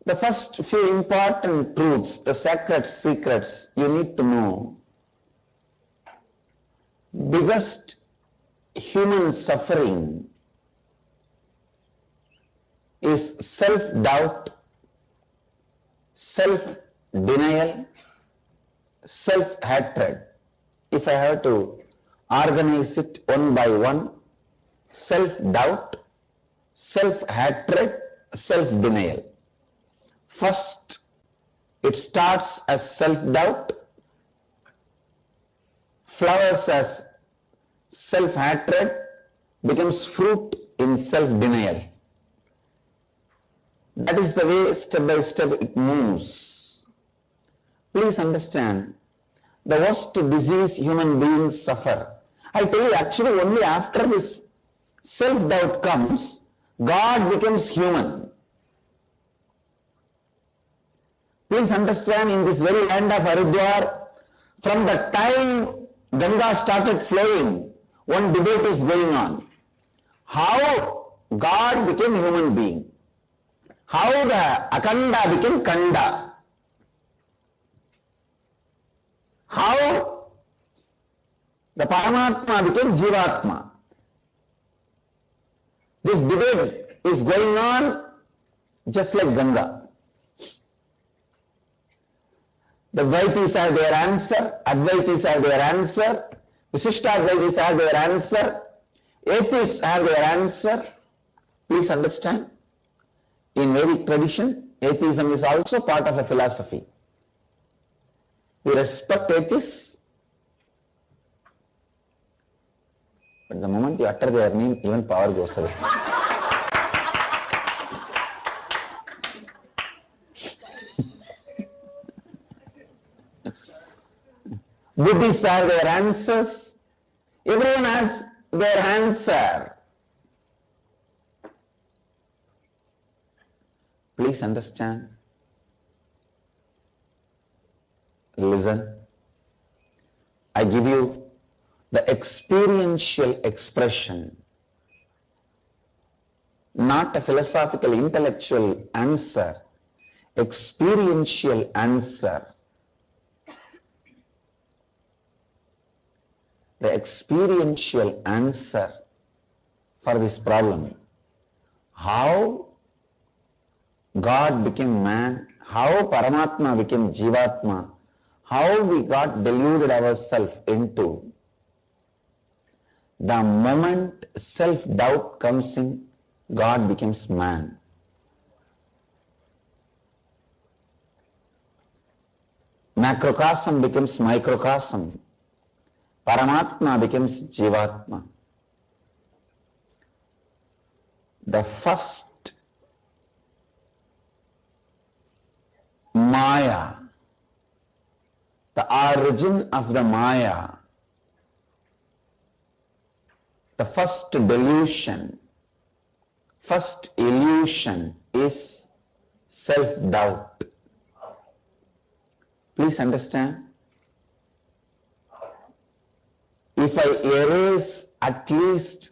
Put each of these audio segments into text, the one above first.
The first few important truths, the sacred secrets you need to know. Biggest human suffering is self-doubt, self-denial, self-hatred. If I have to organize it one by one, self-doubt, self-hatred, self-denial. First, it starts as self-doubt, flowers as self-hatred, becomes fruit in self-denial. That is the way step by step it moves. Please understand, the worst disease human beings suffer. I tell you, actually only after this self-doubt comes, God becomes human. Please understand, in this very land of Haridwar, from the time Ganga started flowing, one debate is going on. How God became human being. How the Akanda became Kanda. How the Paramatma became Jivatma. This debate is going on just like Ganga. The Dvaitis have their answer, Advaitis have their answer, Visishtadvaitis have their answer, Atheists have their answer. Please understand, in Vedic tradition, atheism is also part of a philosophy. We respect atheists, but the moment you utter their name, even power goes away. Buddhists have their answers. Everyone has their answer. Please understand. Listen. I give you the experiential expression, not a philosophical, intellectual answer. Experiential answer. The experiential answer for this problem. How God became man, how Paramatma became Jivatma, how we got deluded ourselves into. The moment self-doubt comes in, God becomes man. Macrocosm becomes microcosm. Paramatma becomes Jivatma. The first Maya, the origin of the Maya, the first delusion, first illusion is self-doubt. Please understand. If I erase at least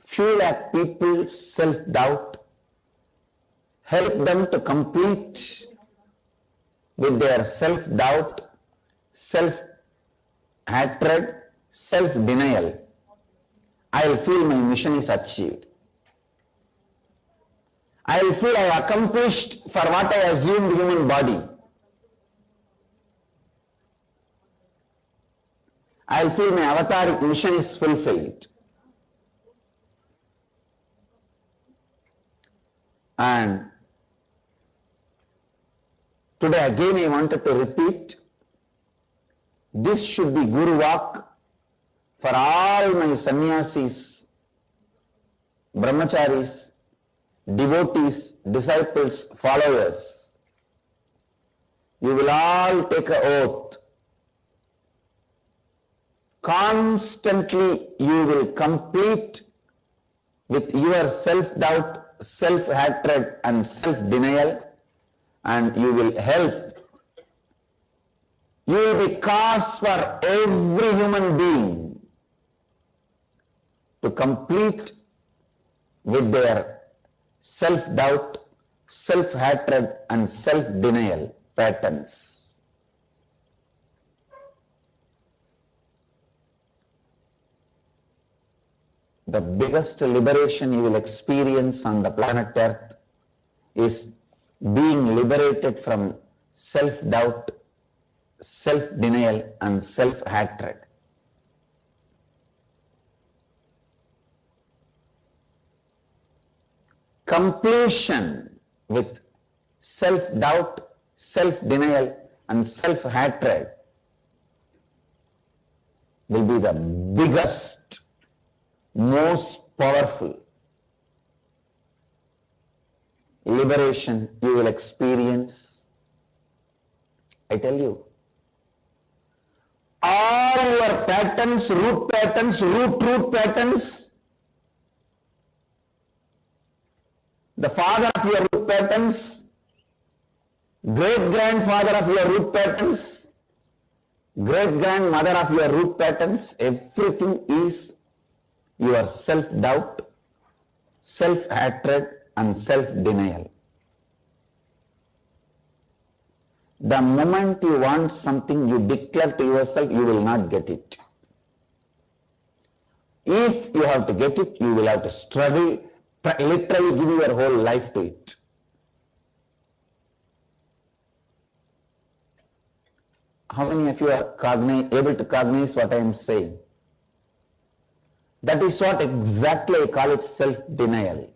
few lakh people's self-doubt, help them to complete with their self-doubt, self-hatred, self-denial, I will feel my mission is achieved. I will feel I have accomplished for what I assumed human body. I will feel my avataric mission is fulfilled. And today again I wanted to repeat, this should be Guru Vak for all my sannyasis, brahmacharis, devotees, disciples, followers. You will all take an oath. Constantly you will complete with your self-doubt, self-hatred and self-denial, and you will help. You will be cause for every human being to complete with their self-doubt, self-hatred and self-denial patterns. The biggest liberation you will experience on the planet Earth is being liberated from self-doubt, self-denial and self-hatred. Completion with self-doubt, self-denial and self-hatred will be the biggest, most powerful liberation you will experience. I tell you, all your patterns, root patterns, the father of your root patterns, great-grandfather of your root patterns, great-grandmother of your root patterns, everything is your self-doubt, self-hatred and self-denial. The moment you want something, you declare to yourself, you will not get it. If you have to get it, you will have to struggle, literally give your whole life to it. How many of you are able to cognize what I am saying? That is what exactly I call it self-denial,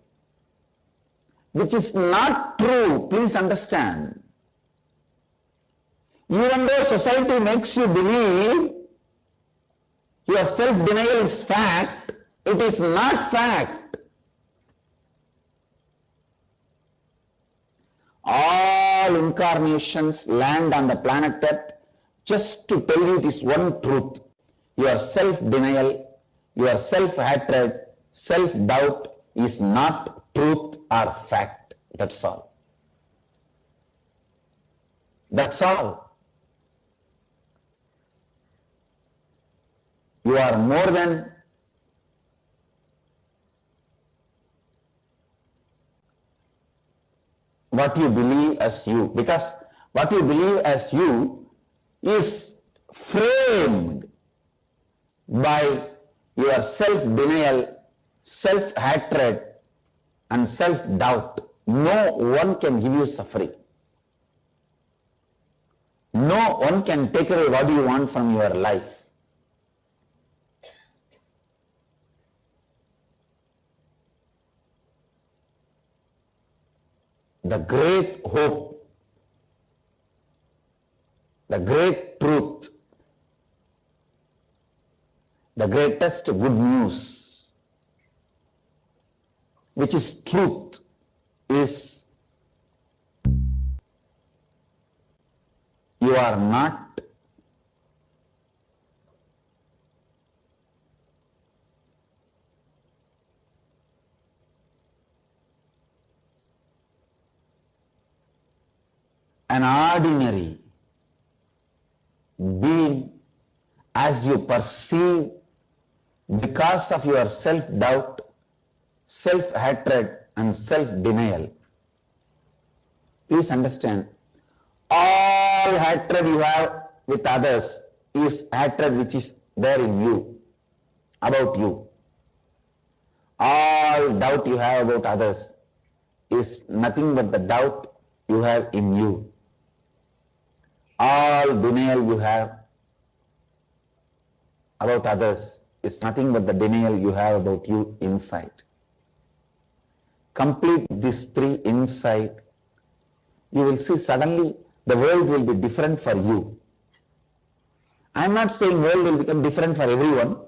which is not true. Please understand. Even though society makes you believe your self-denial is fact, it is not fact. All incarnations land on the planet Earth just to tell you this one truth. Your self-denial, your self-hatred, self-doubt is not truth or fact. That's all. That's all. You are more than what you believe as you, because what you believe as you is framed by your self-denial, self-hatred and self-doubt. No one can give you suffering. No one can take away what you want from your life. The great hope, the great truth, the greatest good news, which is truth, is you are not an ordinary being as you perceive because of your self-doubt, self-hatred and self-denial. Please understand, all hatred you have with others is hatred which is there in you, about you. All doubt you have about others is nothing but the doubt you have in you. All denial you have about others is nothing but the denial you have about you inside. Complete these three inside, you will see suddenly the world will be different for you. I am not saying world will become different for everyone,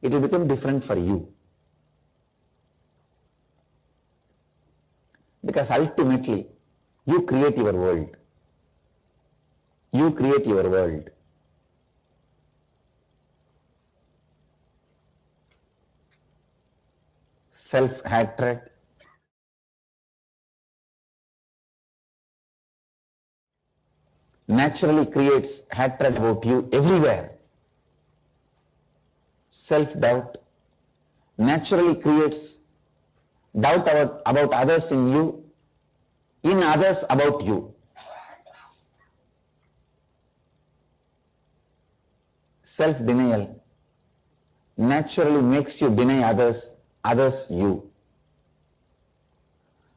it will become different for you. Because ultimately, you create your world. You create your world. Self-hatred, naturally creates hatred about you everywhere. Self-doubt naturally creates doubt about others in you. in others about you. Self-denial naturally makes you deny others you.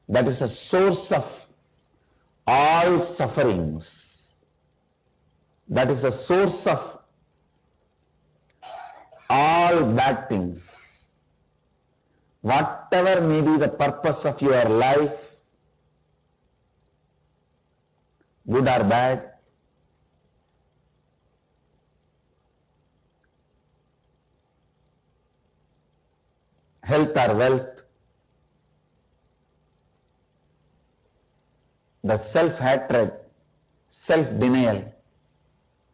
That is the source of all sufferings. That is the source of all bad things. Whatever may be the purpose of your life, good or bad, health or wealth, the self-hatred, self-denial,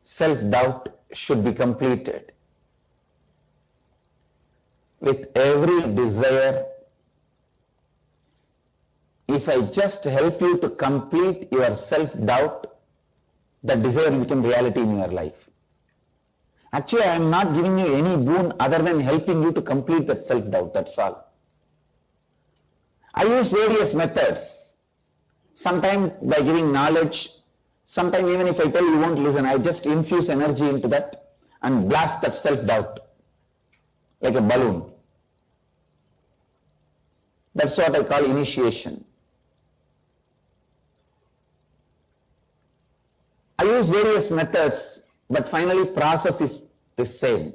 self-doubt should be completed. With every desire, if I just help you to complete your self-doubt, the desire will become reality in your life. Actually, I am not giving you any boon other than helping you to complete that self-doubt, that's all. I use various methods. Sometimes by giving knowledge, sometimes even if I tell you won't listen, I just infuse energy into that and blast that self-doubt like a balloon. That's what I call initiation. I use various methods, but finally process is the same.